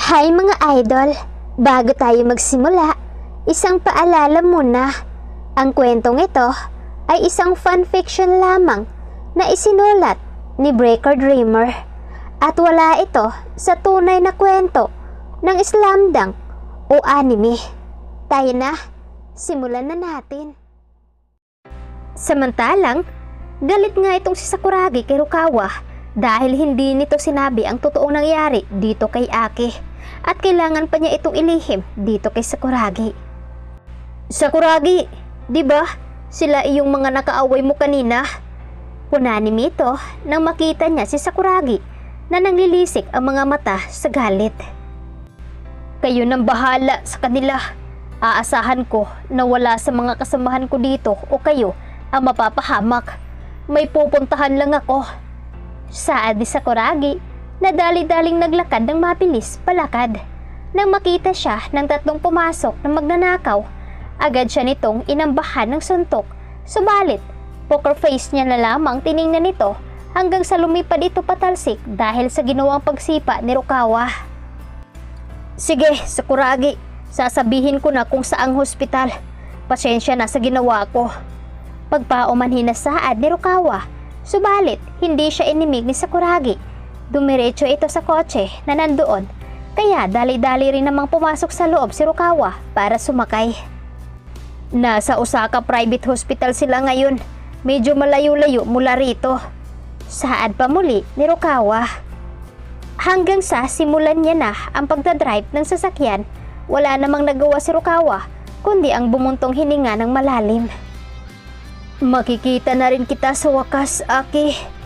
Hi mga idol! Bago tayo magsimula, isang paalala muna. Ang kwentong ito ay isang fanfiction lamang na isinulat ni Breaker Dreamer at wala ito sa tunay na kwento ng slamdunk o anime. Tayo na, simulan na natin. Samantalang, galit nga itong si Sakuragi kay Rukawa dahil hindi nito sinabi ang totoong nangyari dito kay Aki at kailangan pa niya itong ilihim dito kay Sakuragi. Sakuragi, di ba sila iyong mga nakaaway mo kanina? Puna ni Mito nang makita niya si Sakuragi na nanglilisik ang mga mata sa galit. Kayo nang bahala sa kanila. Aasahan ko na wala sa mga kasamahan ko dito o kayo ang mapapahamak. May pupuntahan lang ako. Saad ni Sakuragi na dali-daling naglakad ng mabilis palakad. Nang makita siya ng tatlong pumasok na magnanakaw, agad siya nitong inambahan ng suntok. Subalit, poker face niya na lamang tiningnan nito hanggang sa lumipad ito patalsik dahil sa ginawang pagsipa ni Rukawa. Sige, Sakuragi, sasabihin ko na kung saang hospital. Pasensya na sa ginawa ko. Pagpaumanhin na saad ni Rukawa, subalit hindi siya inimig ni Sakuragi. Dumiretso ito sa kotse na nandoon, kaya dali-dali rin namang pumasok sa loob si Rukawa para sumakay. Nasa Osaka Private Hospital sila ngayon, medyo malayo-layo mula rito. Saad pa muli ni Rukawa. Hanggang sa simulan niya na ang pagdadrive ng sasakyan, wala namang nagawa si Rukawa kundi ang bumuntong hininga ng malalim. Makikita na rin kita sa wakas, Aki.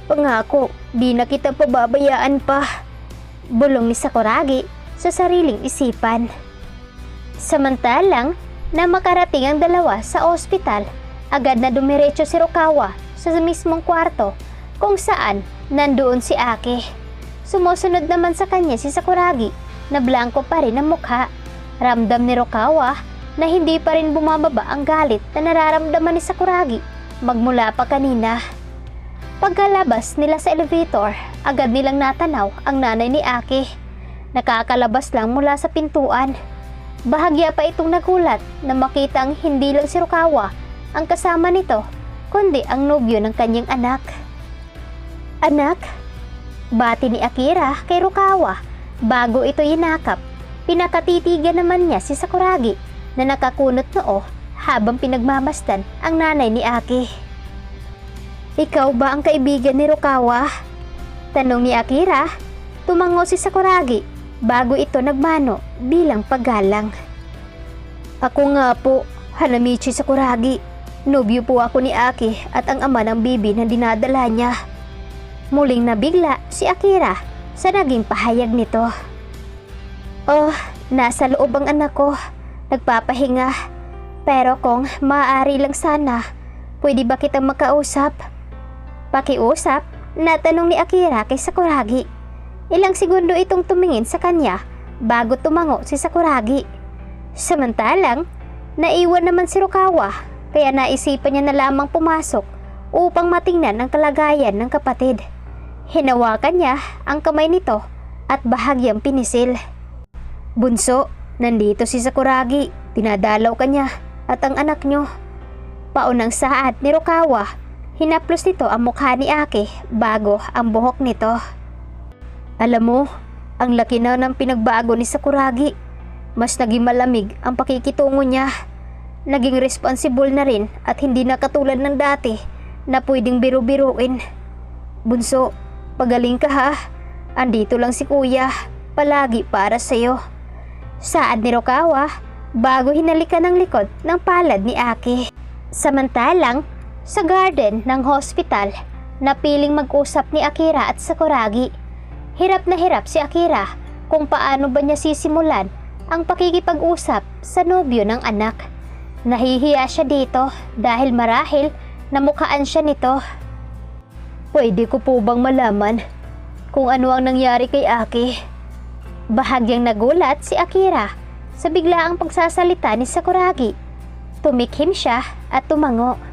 Pangako, di na kita pababayaan pa. Bulong ni Sakuragi sa sariling isipan. Samantalang, na makarating ang dalawa sa ospital, agad na dumiretso si Rukawa sa mismong kwarto kung saan nandoon si Aki. Sumusunod naman sa kanya si Sakuragi na blanko pa rin ang mukha. Ramdam ni Rukawa na hindi pa rin bumababa ang galit na nararamdaman ni Sakuragi magmula pa kanina. Pagkalabas nila sa elevator, agad nilang natanaw ang nanay ni Aki. Nakakalabas lang mula sa pintuan. Bahagya pa itong nagulat na makita ang hindi lang si Rukawa ang kasama nito, kundi ang nobyo ng kanyang anak. Anak? Bati ni Akira kay Rukawa bago ito inakap. Pinakatitigan naman niya si Sakuragi na nakakunot noo habang pinagmamasdan ang nanay ni Aki. Ikaw ba ang kaibigan ni Rukawa? Tanong ni Akira. Tumango si Sakuragi bago ito nagmano bilang paggalang. Ako nga po, Hanamichi Sakuragi. Nobyo po ako ni Aki at ang ama ng bibi na dinadala niya. Muling nabigla si Akira sa naging pahayag nito. Oh, nasa loob ang anak ko. Nagpapahinga. Pero kung maaari lang sana, pwede ba kitang makausap? Pakiusap? Natanong ni Akira kay Sakuragi. Ilang segundo itong tumingin sa kanya bago tumango si Sakuragi. Samantalang, naiwan naman si Rukawa kaya naisipan niya na lamang pumasok upang matingnan ang kalagayan ng kapatid. Hinawakan niya ang kamay nito at bahagyang pinisil. Bunso, nandito si Sakuragi. Dinadalaw ka niya at ang anak niyo. Paunang saad ni Rukawa, hinaplos nito ang mukha ni Aki bago ang buhok nito. Alam mo, ang laki na ng pinagbago ni Sakuragi. Mas naging malamig ang pakikitungo niya. Naging responsible na rin at hindi na katulad ng dati na pwedeng biru-biruin. Bunso, pagaling ka ha. Andito lang si kuya, palagi para sa'yo. Saad ni Rukawa bago hinalikan ng likod ng palad ni Aki. Samantalang, sa garden ng hospital, napiling mag-usap ni Akira at Sakuragi. Hirap na hirap si Akira kung paano ba niya sisimulan ang pakikipag-usap sa nobyo ng anak. Nahihiya siya dito dahil marahil namukhaan siya nito. Pwede ko po bang malaman kung ano ang nangyari kay Aki? Bahagyang nagulat si Akira sa biglaang pagsasalita ni Sakuragi. Tumikhim siya at tumango.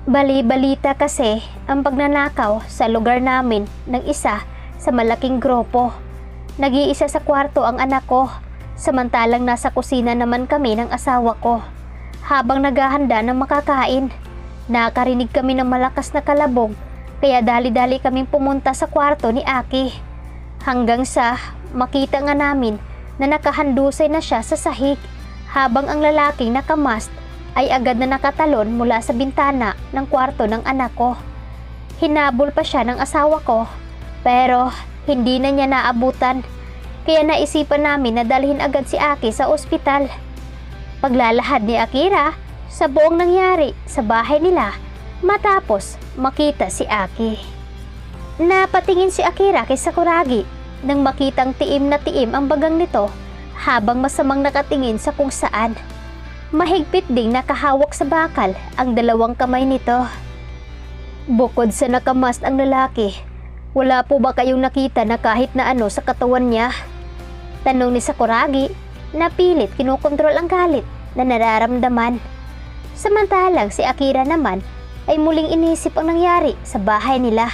Bali-balita kasi ang pagnanakaw sa lugar namin ng isa sa malaking grupo. Nag-iisa sa kwarto ang anak ko, samantalang nasa kusina naman kami ng asawa ko. Habang naghahanda ng makakain, nakarinig kami ng malakas na kalabog, kaya dali-dali kaming pumunta sa kwarto ni Aki. Hanggang sa makita nga namin na nakahandusay na siya sa sahig, habang ang lalaking nakamask ay agad na nakatalon mula sa bintana ng kwarto ng anak ko. Hinabol pa siya ng asawa ko, pero hindi na niya naabutan, kaya naisipan namin na dalhin agad si Aki sa ospital. Paglalahad ni Akira sa buong nangyari sa bahay nila matapos makita si Aki. Napatingin si Akira kay Sakuragi nang makitang tiim na tiim ang bagang nito habang masamang nakatingin sa kung saan. Mahigpit ding nakahawak sa bakal ang dalawang kamay nito. Bukod sa nakamast ang lalaki, wala po ba kayong nakita na kahit na ano sa katawan niya? Tanong ni Sakuragi na pilit kinukontrol ang galit na nararamdaman. Samantalang si Akira naman ay muling inisip ang nangyari sa bahay nila.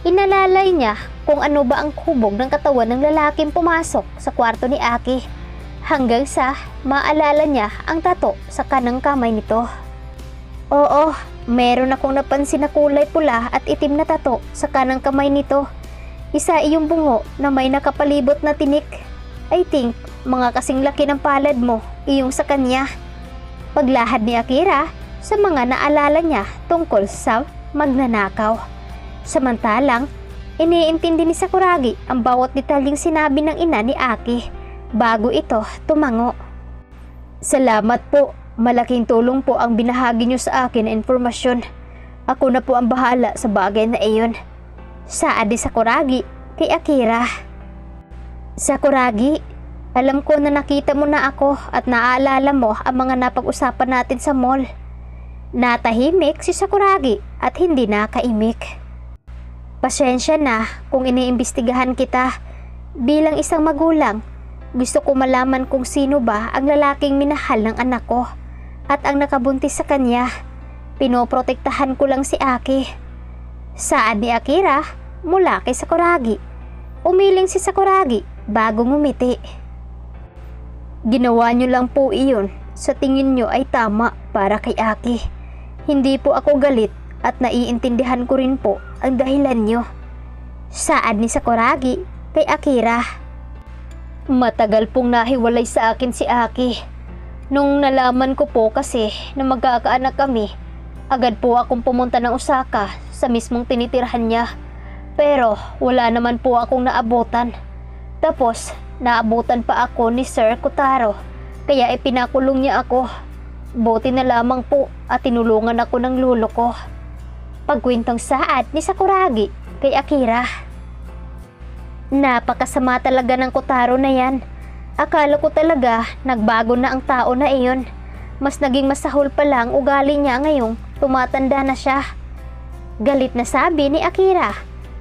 Inalalay niya kung ano ba ang hubog ng katawan ng lalaking pumasok sa kwarto ni Aki, hanggang sa maalala niya ang tato sa kanang kamay nito. Oo, meron akong napansin na kulay pula at itim na tato sa kanang kamay nito. Isa iyong bungo na may nakapalibot na tinik. I think mga kasing laki ng palad mo iyong sa kanya. Paglahad ni Akira sa mga naalala niya tungkol sa magnanakaw. Samantalang, iniintindi ni Sakuragi ang bawat detalyeng sinabi ng ina ni Aki bago ito tumango. Salamat po, malaking tulong po ang binahagi niyo sa akin na informasyon. Ako na po ang bahala sa bagay na iyon. Saad ni Sakuragi kay Akira. Sakuragi, alam ko na nakita mo na ako at naaalala mo ang mga napag-usapan natin sa mall. Natahimik si Sakuragi at hindi nakaimik. Pasensya na kung iniimbestigahan kita. Bilang isang magulang, gusto ko malaman kung sino ba ang lalaking minahal ng anak ko at ang nakabuntis sa kanya. Pinoprotektahan ko lang si Aki. Saad ni Akira mula kay Sakuragi. Umiling si Sakuragi bago ngumiti. Ginawa niyo lang po iyon sa tingin niyo ay tama para kay Aki. Hindi po ako galit at naiintindihan ko rin po ang dahilan niyo. Saad ni Sakuragi kay Akira. Matagal pong nahiwalay sa akin si Aki. Nung nalaman ko po kasi na magkakaanak kami, agad po akong pumunta ng Osaka sa mismong tinitirhan niya. Pero wala naman po akong naabutan. Tapos naabutan pa ako ni Sir Kotaro, kaya ipinakulong niya ako. Buti na lamang po at tinulungan ako ng lolo ko. Pagkwentong saad ni Sakuragi kay Akira. Napakasama talaga ng Kotaro na yan. Akala ko talaga nagbago na ang tao na iyon. Mas naging masahol pa lang ugali niya ngayong tumatanda na siya. Galit na sabi ni Akira.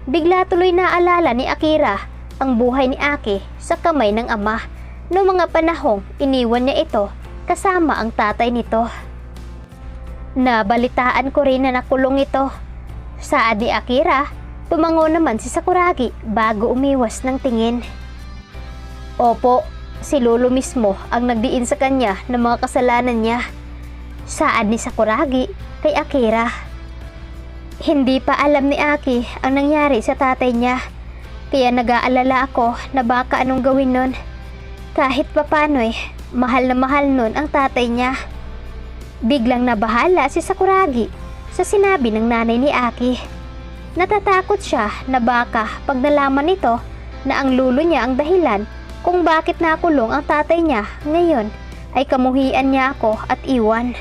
Bigla tuloy naalala ni Akira ang buhay ni Aki sa kamay ng ama noong mga panahong iniwan niya ito kasama ang tatay nito. Nabalitaan ko rin na nakulong ito. Saad ni Akira, tumango naman si Sakuragi bago umiwas ng tingin. Opo, si lolo mismo ang nagdiin sa kanya ng mga kasalanan niya. Saad ni Sakuragi kay Akira. Hindi pa alam ni Aki ang nangyari sa tatay niya, kaya nag-aalala ako na baka anong gawin nun. Kahit papano'y mahal na mahal nun ang tatay niya. Biglang nabahala si Sakuragi sa sinabi ng nanay ni Aki. Natatakot siya na baka pag nalaman nito na ang lulo niya ang dahilan kung bakit nakulong ang tatay niya ngayon ay kamuhian niya ako at iwan.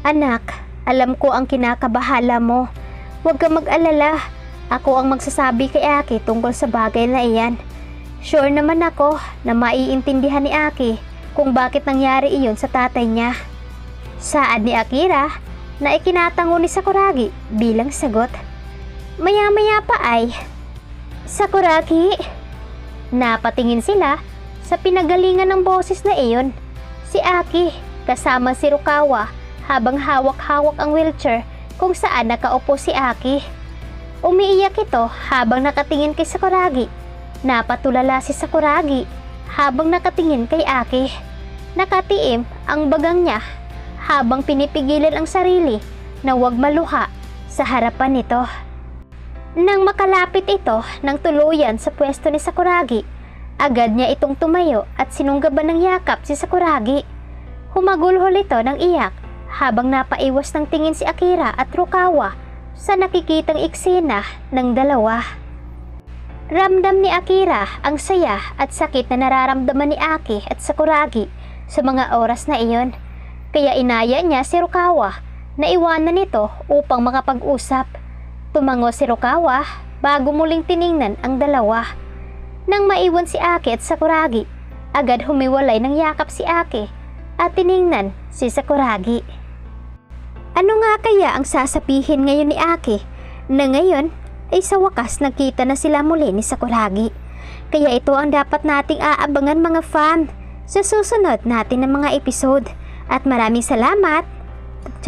Anak, alam ko ang kinakabahala mo. Huwag ka mag-alala. Ako ang magsasabi kay Aki tungkol sa bagay na iyan. Sure naman ako na maiintindihan ni Aki kung bakit nangyari iyon sa tatay niya. Saad ni Akira na ikinatango ni Sakuragi bilang sagot. Maya-maya pa ay, Sakuragi! Napatingin sila sa pinagalingan ng boses na iyon. Si Aki kasama si Rukawa habang hawak-hawak ang wheelchair kung saan nakaupo si Aki. Umiiyak ito habang nakatingin kay Sakuragi. Napatulala si Sakuragi habang nakatingin kay Aki. Nakatiim ang bagang niya habang pinipigilan ang sarili na huwag maluha sa harapan nito. Nang makalapit ito ng tuluyan sa pwesto ni Sakuragi, agad niya itong tumayo at sinunggaban ng yakap si Sakuragi. Humagulhol ito ng iyak habang napaiwas ng tingin si Akira at Rukawa sa nakikitang eksena ng dalawa. Ramdam ni Akira ang saya at sakit na nararamdaman ni Aki at Sakuragi sa mga oras na iyon. Kaya inaya niya si Rukawa na iwanan nito upang makapag-usap. Tumango si Rukawa bago muling tiningnan ang dalawa. Nang maiwan si Aki at Sakuragi, agad humiwalay ng yakap si Aki at tiningnan si Sakuragi. Ano nga kaya ang sasabihin ngayon ni Aki na ngayon ay sa wakas nagkita na sila muli ni Sakuragi? Kaya ito ang dapat nating aabangan mga fan sa susunod natin ng mga episode. At maraming salamat!